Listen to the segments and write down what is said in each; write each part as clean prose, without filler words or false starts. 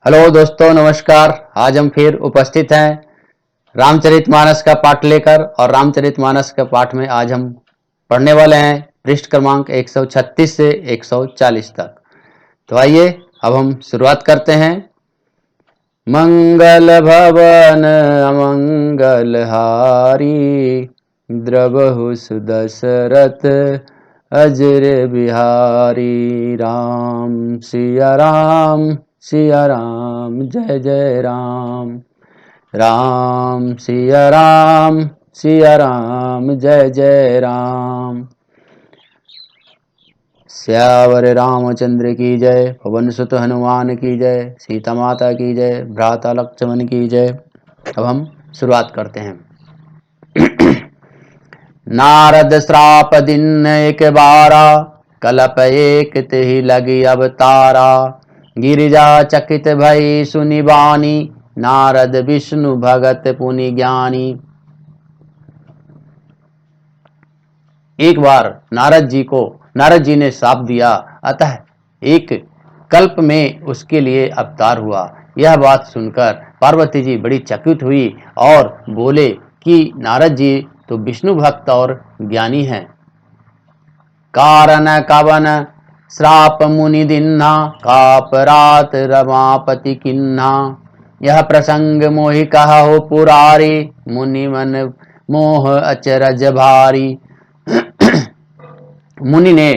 Hello दोस्तों, नमस्कार। आज हम फिर उपस्थित हैं रामचरितमानस का पाठ लेकर। और रामचरितमानस का पाठ में आज हम पढ़ने वाले हैं पृष्ठ क्रमांक 136 से 140 तक। तो आइए अब हम शुरुआत करते हैं। मंगल भवन अमंगल हारी, द्रवहु सुदशरथ अजर बिहारी। राम सिया राम, सिया राम, जय जय राम। राम सिया राम, सिया राम, जय जय राम। श्यावर रामचंद्र की जय, पवन सुत हनुमान की जय, सीता माता की जय, भ्राता लक्ष्मण की जय। अब हम शुरुआत करते हैं। नारद श्राप दिन एक बारा, कलप एक तिहि लगी अवतारा। गिरिजा चकित भई सुनि बानी, नारद विष्णु भगत पुनि ज्ञानी। एक बार नारद जी ने शाप दिया, अतः एक कल्प में उसके लिए अवतार हुआ। यह बात सुनकर पार्वती जी बड़ी चकित हुई और बोले कि नारद जी तो विष्णु भक्त और ज्ञानी हैं। कारण कवन श्राप मुनि दिन्हा, कापरात रमापति किन्हा। यह प्रसंग मोहि कहो पुरारी, मुनि मन मोह अचरज भारी। मुनि ने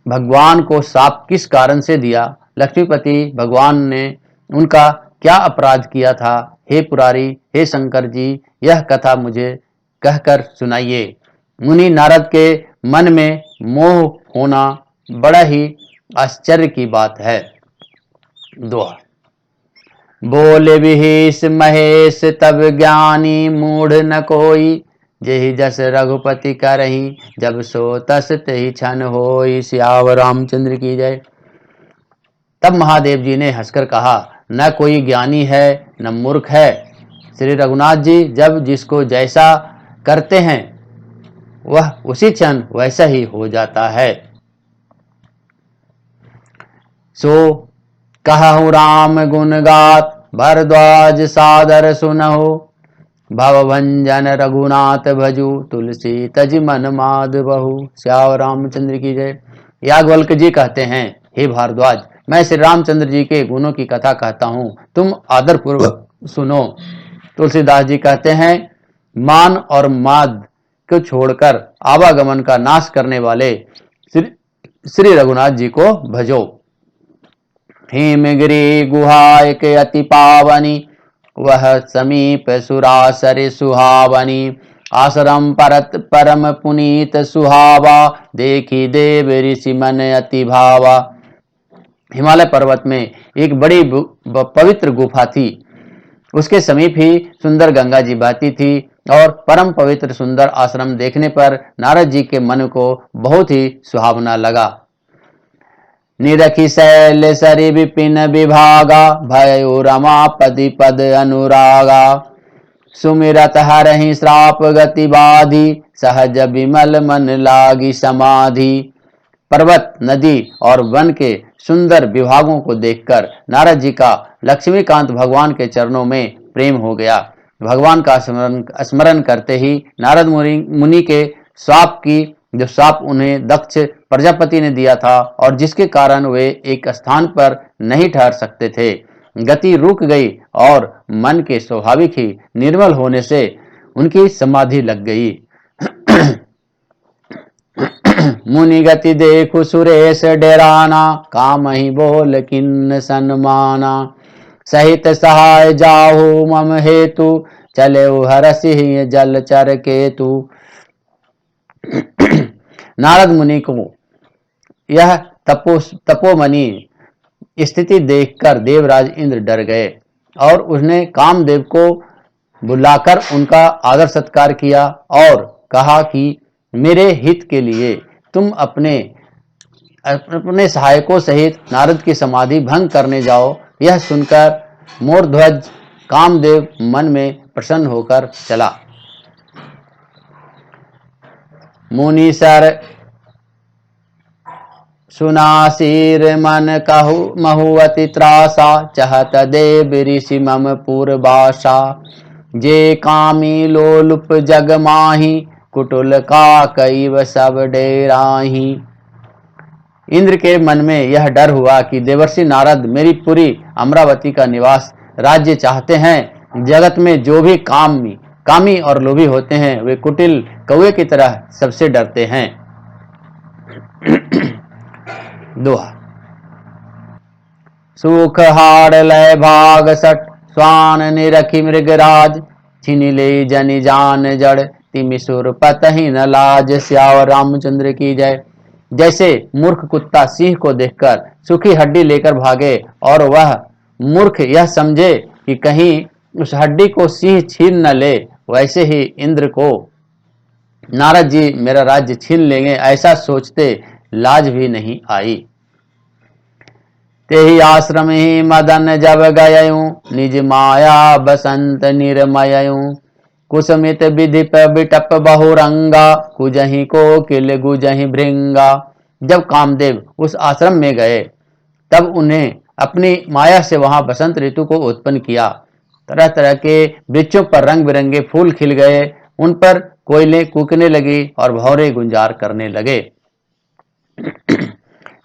भगवान को शाप किस कारण से दिया? लक्ष्मीपति भगवान ने उनका क्या अपराध किया था? हे पुरारी, हे शंकर जी, यह कथा मुझे कहकर सुनाइए। मुनि नारद के मन में मोह होना बड़ा ही आश्चर्य की बात है। दोहा। बोले विहेश महेश तब ज्ञानी, मूढ़ न कोई, जेहि जस रघुपति करही, जब सो तस तेहि छन होई। सियावर रामचंद्र की जय। तब महादेव जी ने हंसकर कहा, न कोई ज्ञानी है न मूर्ख है। श्री रघुनाथ जी जब जिसको जैसा करते हैं वह उसी क्षण वैसा ही हो जाता है। सो कहूँ राम गुण गात, भरद्वाज सादर सुनहु। भवभंजन रघुनाथ भजू, तुलसी तज मन माध बहू। श्याम रामचंद्र की जय। याज्ञवल्क जी कहते हैं, हे भारद्वाज, मैं श्री रामचंद्र जी के गुणों की कथा कहता हूँ, तुम आदर पूर्वक सुनो। तुलसीदास जी कहते हैं, मान और माद को छोड़कर आवागमन का नाश करने वाले श्री रघुनाथ जी को भजो। हेमगिरी गुहा एक अति पावनी, वह समीप सुरासर सुहावनी। आश्रम परत परम पुनीत सुहावा, देखी देव ऋषि मन अति भावा। हिमालय पर्वत में एक बड़ी पवित्र गुफा थी। उसके समीप ही सुंदर गंगा जी बहती थी और परम पवित्र सुंदर आश्रम देखने पर नारद जी के मन को बहुत ही सुहावना लगा। निरखी शैल सरि विपिन विभागा, भयो रमापति पद अनुरागा। सुमिरत हरहि श्राप गति बाधी, सहज विमल मन लागी समाधि। पर्वत, नदी और वन के सुंदर विभागों को देखकर नारद जी का लक्ष्मीकांत भगवान के चरणों में प्रेम हो गया। भगवान का स्मरण करते ही नारद मुनि के जो शाप उन्हें दक्ष प्रजापति ने दिया था और जिसके कारण वे एक स्थान पर नहीं ठहर सकते थे, गति रुक गई और मन के स्वाभाविक ही निर्मल होने से उनकी समाधि लग गई। मुनि गति देखु सुरेश डेराना, काम ही बोल किन्न सन्माना। सहित सहाय जाहु मम हेतु, चले हरसि जलचर केतु। नारद मुनि को यह तपोमणि स्थिति देखकर देवराज इंद्र डर गए और उसने कामदेव को बुलाकर उनका आदर सत्कार किया और कहा कि मेरे हित के लिए तुम अपने सहायकों सहित नारद की समाधि भंग करने जाओ। यह सुनकर मोरध्वज कामदेव मन में प्रसन्न होकर चला। मुनि सर सुनासीर मन कहु महुअति त्रासा, चहत देव ऋषि मम पूर्वाशा। जे कामी लोलुप जग माही, कुटुल का कईव सब डेराही। इंद्र के मन में यह डर हुआ कि देवर्षि नारद मेरी पुरी अमरावती का निवास राज्य चाहते हैं। जगत में जो भी कामी और लोभी होते हैं वे कुटिल कौवे की तरह सबसे डरते हैं। दोहा। सुख हाड़ लय भाग सट, स्वान निरखी मृगराज। छिन ले जनि जान जड़, तिमि सुर पतहि न लाज। स्यावर रामचंद्र की जय। जैसे मूर्ख कुत्ता सिंह को देखकर सूखी हड्डी लेकर भागे और वह मूर्ख यह समझे कि कहीं उस हड्डी को सिंह छीन न ले, वैसे ही इंद्र को नारद जी मेरा राज्य छीन लेंगे ऐसा सोचते लाज भी नहीं आई। तेहि आश्रम ही मदन जब गयऊं, निज माया बसंत निर्मयऊं। कुसमित विधिप बिटप बहुरंगा, कुजहि कोकिल गुजहि भृंगा। जब कामदेव उस आश्रम में गए तब उन्हें अपनी माया से वहां बसंत ऋतु को उत्पन्न किया। तरह तरह के वृक्षों पर रंग बिरंगे फूल खिल गए, उन पर कोयलें कूकने लगी और भौरे गुंजार करने लगे।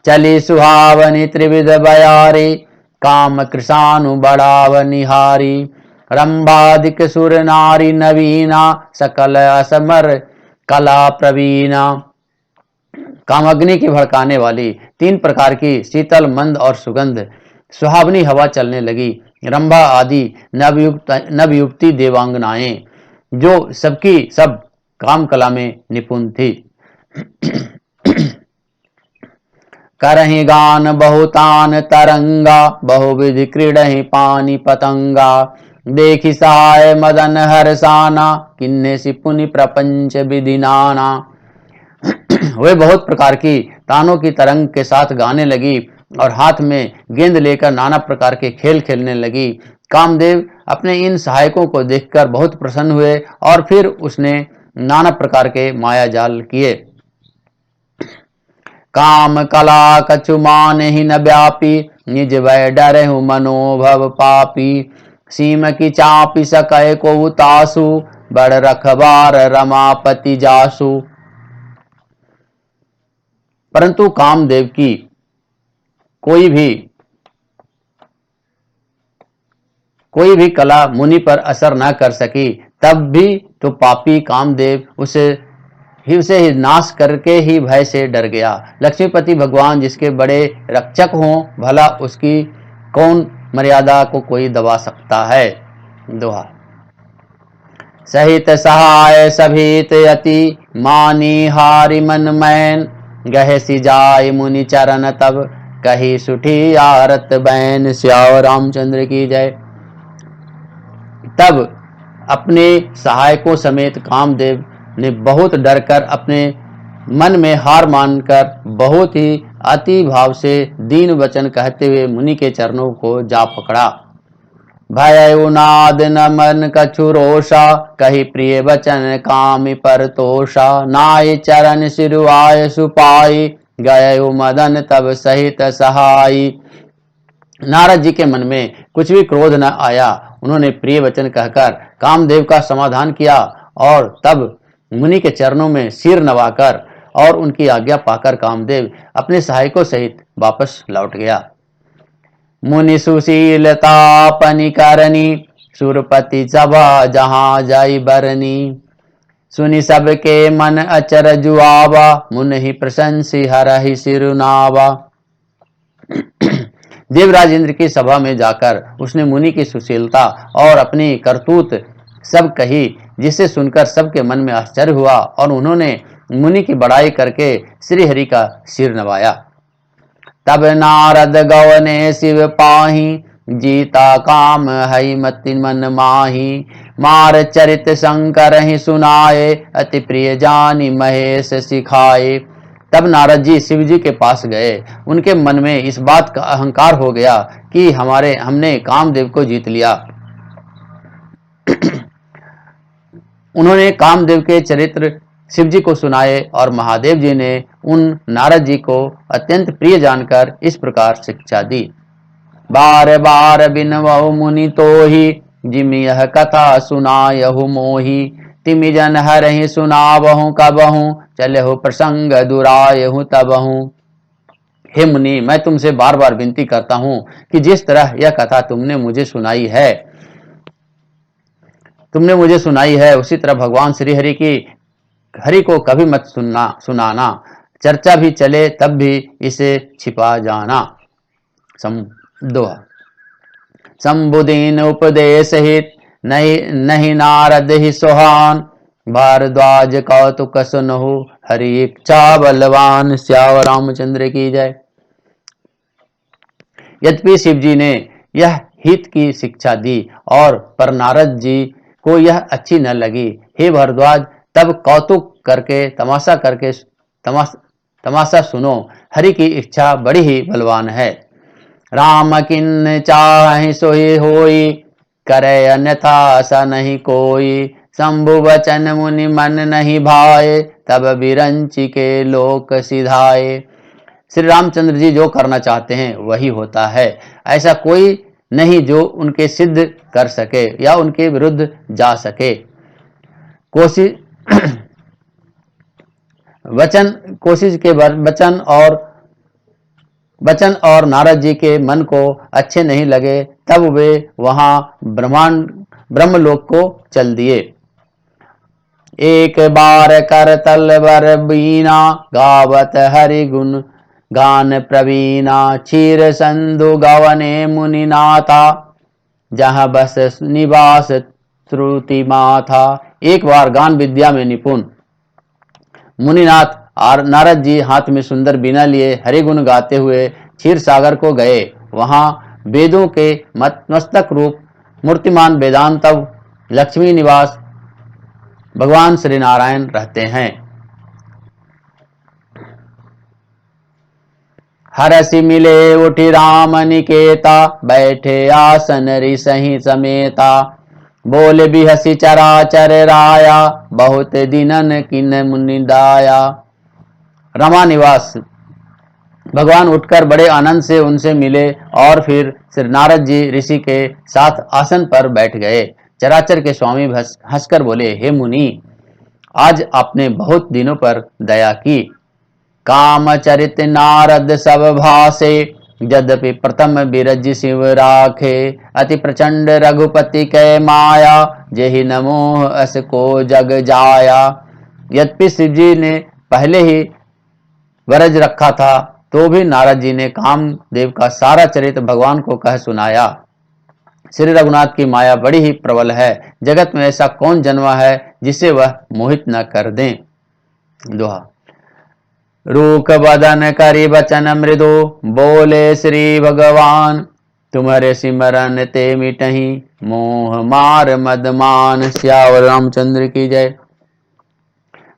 चली सुहावनी त्रिविध बयारी, काम कृषानु बढ़ावनिहारी। रंभादिक सुर नारी नवीना, सकल असमर कला प्रवीणा। कामअग्नि की भड़काने वाली 3 प्रकार की शीतल मंद और सुगंध सुहावनी हवा चलने लगी। रंभा आदि नवयुक्ति देवांगनाएं जो सबकी सब काम कला में निपुण थी। करहि गान बहुतान तरंगा, बहुविधि क्रीडहि पानी पतंगा। देखि सहाय मदन हरसाना, किन्ने सि पुनि प्रपंच विधि नाना। वे बहुत प्रकार की तानों की तरंग के साथ गाने लगी और हाथ में गेंद लेकर नाना प्रकार के खेल खेलने लगी। कामदेव अपने इन सहायकों को देखकर बहुत प्रसन्न हुए और फिर उसने नाना प्रकार के माया जाल किए। काम कला कछु मानहि न व्यापी, निज भय डरहु मनोभव पापी। सीम की चापी सकय को तासु, बड़ रखबार रमापति जासु। परंतु कामदेव की कोई भी कला मुनि पर असर न कर सकी। तब भी तो पापी कामदेव उसे ही नाश करके ही भय से डर गया। लक्ष्मीपति भगवान जिसके बड़े रक्षक हों, भला उसकी कौन मर्यादा को कोई दबा सकता है। दोहा। सहित सहाय सभीत यति, मानी हारि मन मैन। गहे सी जाय मुनि चरण तब, कही सुठी आरत बैन। स्यावर रामचंद्र की जय। तब अपने सहायकों समेत कामदेव ने बहुत डरकर अपने मन में हार मानकर बहुत ही अति भाव से दीन वचन कहते हुए मुनि के चरणों को जा पकड़ा। भय उनाद न मन कछु रोषा, कही प्रिय वचन कामि परतोषा। नाय चरण सिरुआय सुपाई, गयो मदन तब सहित सहाई। नारद जी के मन में कुछ भी क्रोध न आया। उन्होंने प्रिय वचन कहकर कामदेव का समाधान किया और तब मुनि के चरणों में सिर नवाकर और उनकी आज्ञा पाकर कामदेव अपने सहायकों सहित वापस लौट गया। मुनि सुशीलता पनिकरनी, सुरपति सभा जहां जाई बरनी। सुनि सबके मन अचर जुआवा, मुनि प्रशंसी हरहि सिरुनावा। देवराज इंद्र की सभा में जाकर उसने मुनि की सुशीलता और अपनी करतूत सब कही, जिसे सुनकर सबके मन में आश्चर्य हुआ और उन्होंने मुनि की बड़ाई करके श्री हरि का सिर नवाया। तब नारद गवने शिव पाही, जीता काम हई मति मन माही। मार चरित शंकर ही सुनाए, अति प्रिय जानी महेश सिखाए। तब नारद जी शिव जी के पास गए। उनके मन में इस बात का अहंकार हो गया कि हमने कामदेव को जीत लिया। उन्होंने कामदेव के चरित्र शिव जी को सुनाए और महादेव जी ने उन नारद जी को अत्यंत प्रिय जानकर इस प्रकार शिक्षा दी। बार बार बिनवहु मुनि तोहि, जिमि यह कथा सुनायहु मोहि। तिमि जन हरहि सुनावहु कबहु, चलहु प्रसंग दुरायहु तबहु। हे मुनि, मैं तुमसे बार बार विनती करता हूँ कि जिस तरह यह कथा तुमने मुझे सुनाई है उसी तरह भगवान श्री हरि को कभी मत सुनाना। चर्चा भी चले तब भी इसे छिपा जाना। दोहा। शंभुदीन उपदेश हित, नहीं नारद ही सोहान। भारद्वाज कौतुक सुनहु, हरि इच्छा बलवान। श्याम रामचंद्र की जय। यद्यपि शिव जी ने यह हित की शिक्षा दी और पर नारद जी को यह अच्छी न लगी। हे भारद्वाज, तब कौतुक करके तमाशा सुनो। हरि की इच्छा बड़ी ही बलवान है। राम किन चाहि सोहि होई, करे अन्यथा सा नहीं कोई। शंभु वचन मुनि मन नहीं भाए, तब बिरंची के लोक सिधाए। श्री रामचंद्र जी जो करना चाहते हैं वही होता है। ऐसा कोई नहीं जो उनके सिद्ध कर सके या उनके विरुद्ध जा सके। कोशिश के वचन और नारद जी के मन को अच्छे नहीं लगे, तब वे वहां ब्रह्मलोक को चल दिए। एक बार कर तलवर बीना, गावत हरि गुण गान प्रवीणा। क्षीर संधु गवने मुनिनाथा, जहां बस निवास श्रुति माथा। एक बार गान विद्या में निपुण मुनिनाथ और नारद जी हाथ में सुंदर बीना लिए हरिगुण गाते हुए क्षीर सागर को गए। वहां वेदों के मस्तक रूप मूर्तिमान वेदांतव लक्ष्मी निवास भगवान श्री नारायण रहते हैं। हरसि मिले उठि राम निकेता, बैठे आसन रिसहि समेता। बोले बिहसी चराचर राया, बहुत दिनन किन मुनि दाया। रमा निवास भगवान उठकर बड़े आनंद से उनसे मिले और फिर श्री नारद जी ऋषि के साथ आसन पर बैठ गए। चराचर के स्वामी हंसकर बोले, हे मुनि, आज आपने बहुत दिनों पर दया की। कामचरित नारद सब भासे, यद्यपि प्रथम बिरज शिव राखे। अति प्रचंड रघुपति कै माया, जेहि नमोह अस को जग जाया। यद्यपि शिव जी ने पहले ही वरज रखा था, तो भी नारद जी ने कामदेव का सारा चरित्र भगवान को कह सुनाया। श्री रघुनाथ की माया बड़ी ही प्रबल है। जगत में ऐसा कौन जन्मा है जिसे वह मोहित न कर दें। दोहा। रूख बदन करि बचन मृदु, बोले श्री भगवान। तुम्हारे सिमरन ते मिटहि, मोह मार मदमान। श्याम रामचंद्र की जय।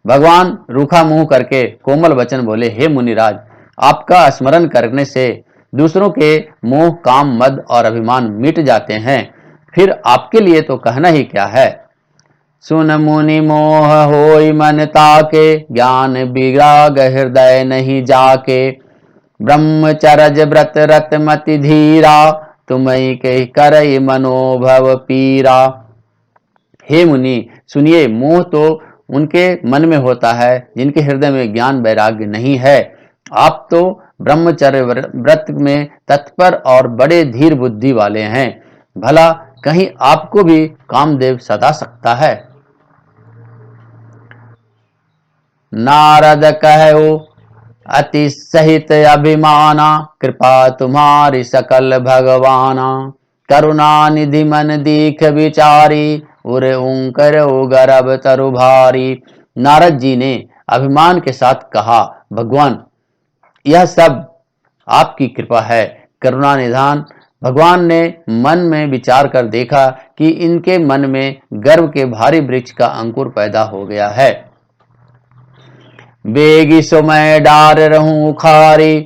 भगवान रूखा मुंह करके कोमल वचन बोले, हे मुनिराज, आपका स्मरण करने से दूसरों के मोह, काम, मद और अभिमान मिट जाते हैं। फिर आपके लिए तो कहना ही क्या है। सुन मुनि मोह होई मन ताके, ज्ञान विराग हृदय नहीं जाके। ब्रह्मचर्य व्रत रत मति धीरा, तुम्हि के करई मनोभव पीरा। हे मुनि सुनिए, मोह तो उनके मन में होता है जिनके हृदय में ज्ञान वैराग्य नहीं है। आप तो ब्रह्मचर्य व्रत में तत्पर और बड़े धीर बुद्धि वाले हैं। भला कहीं आपको भी कामदेव सता सकता है। नारद कहो अति सहित अभिमाना, कृपा तुम्हारी सकल भगवाना। करुणा निधि मन दीख विचारी, उरे ऊंकर गर्भ तरु भारी। नारद जी ने अभिमान के साथ कहा, भगवान, यह सब आपकी कृपा है, करुणा निधान। भगवान ने मन में विचार कर देखा कि इनके मन में गर्व के भारी वृक्ष का अंकुर पैदा हो गया है। बेगी सुमय डार रहूं उखारी,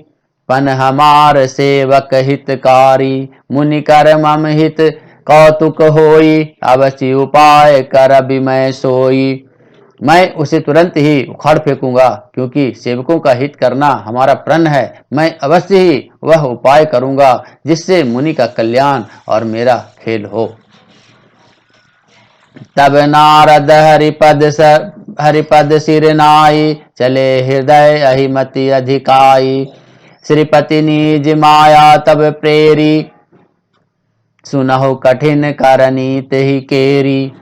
पन हमार सेवक हितकारी। मुनि कर मम हित कौतुक होई, अवश्य उपाय कर विमय सोई। मैं उसे तुरंत ही उखाड़ फेंकूंगा, क्योंकि सेवकों का हित करना हमारा प्रण है। मैं अवश्य ही वह उपाय करूंगा जिससे मुनि का कल्याण और मेरा खेल हो। तब नारद हरिपद सिर नाई, चले हृदय अहिमति अधिकाई। श्रीपति निज माया तब प्रेरी, सुनहु कठिन करनी तेहि केरी।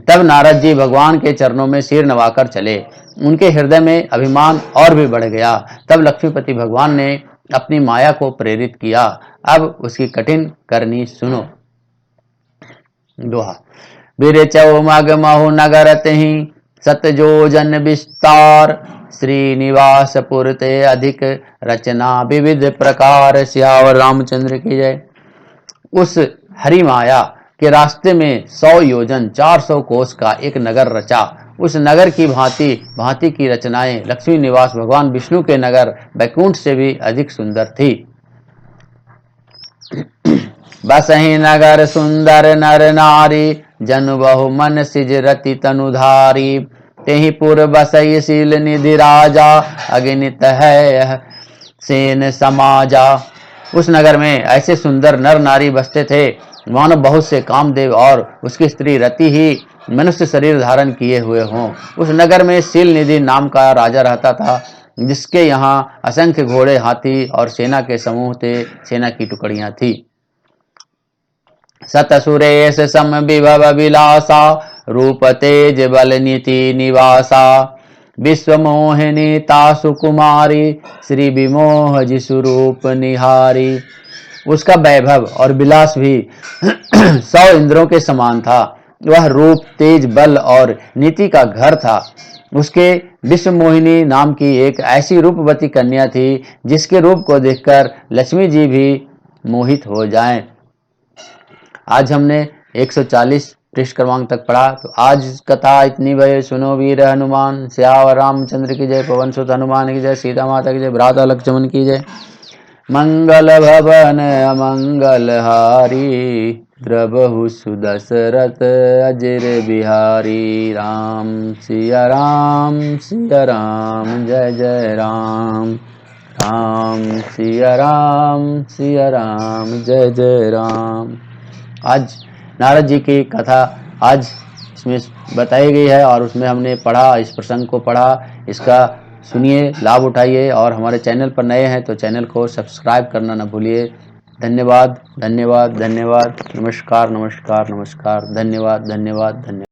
तब नारद जी भगवान के चरणों में सिर नवाकर चले। उनके हृदय में अभिमान और भी बढ़ गया। तब लक्ष्मीपति भगवान ने अपनी माया को प्रेरित किया। अब उसकी कठिन करनी सुनो। दोहा। बिरचौ मग महु नगर तिहि, सत जोजन विस्तार। श्रीनिवासपुर ते अधिक, रचना विविध प्रकार। सियावर रामचंद्र की जय। उस हरि माया के रास्ते में 100 योजन 400 कोस का एक नगर रचा। उस नगर की भांति भांति की रचनाएं लक्ष्मी निवास भगवान विष्णु के नगर बैकुंठ से भी अधिक सुंदर थी। बसहि नगर सुंदर नर नारी, जनु बहु मन सिज रति तनुधारी। तेहि पुर बसई शील निधि राजा, अगणित है सेन समाजा। उस नगर में ऐसे सुंदर नर नारी बसते थे, मानो बहुत से कामदेव और उसकी स्त्री रति ही मनुष्य शरीर धारण किए हुए हों। उस नगर में शील निधि नाम का राजा रहता था, जिसके यहाँ असंख्य घोड़े, हाथी और सेना के समूह थे, सेना की टुकड़ियां थी। सतसुरेश सम विभव विलासा, रूप तेज बल नीति निवासा। विश्व मोहिनी तासु कुमारी, श्री विमोह जिसु रूप निहारी। उसका वैभव और विलास भी 100 इंद्रों के समान था। वह रूप, तेज, बल और नीति का घर था। उसके विश्व मोहिनी नाम की एक ऐसी रूपवती कन्या थी, जिसके रूप को देखकर लक्ष्मी जी भी मोहित हो जाएं। आज हमने 140 पृष्ठ क्रमांक तक पढ़ा। तो आज कथा इतनी भय सुनो वीर हनुमान। सियावर रामचंद्र की जय। पवन सुत हनुमान की जय। सीता माता की जय। भ्राता लक्ष्मण की जय। मंगल भवन अमंगल हारी, द्रबहु सुदशरथ अजिर बिहारी। राम सिया राम जय जय राम। राम सिया राम जय जय राम। आज नारद जी की कथा आज इसमें बताई गई है और उसमें हमने पढ़ा, इस प्रसंग को पढ़ा। इसका सुनिए, लाभ उठाइए और हमारे चैनल पर नए हैं तो चैनल को सब्सक्राइब करना न भूलिए। धन्यवाद धन्यवाद धन्यवाद। नमस्कार नमस्कार नमस्कार। धन्यवाद धन्यवाद धन्यवाद।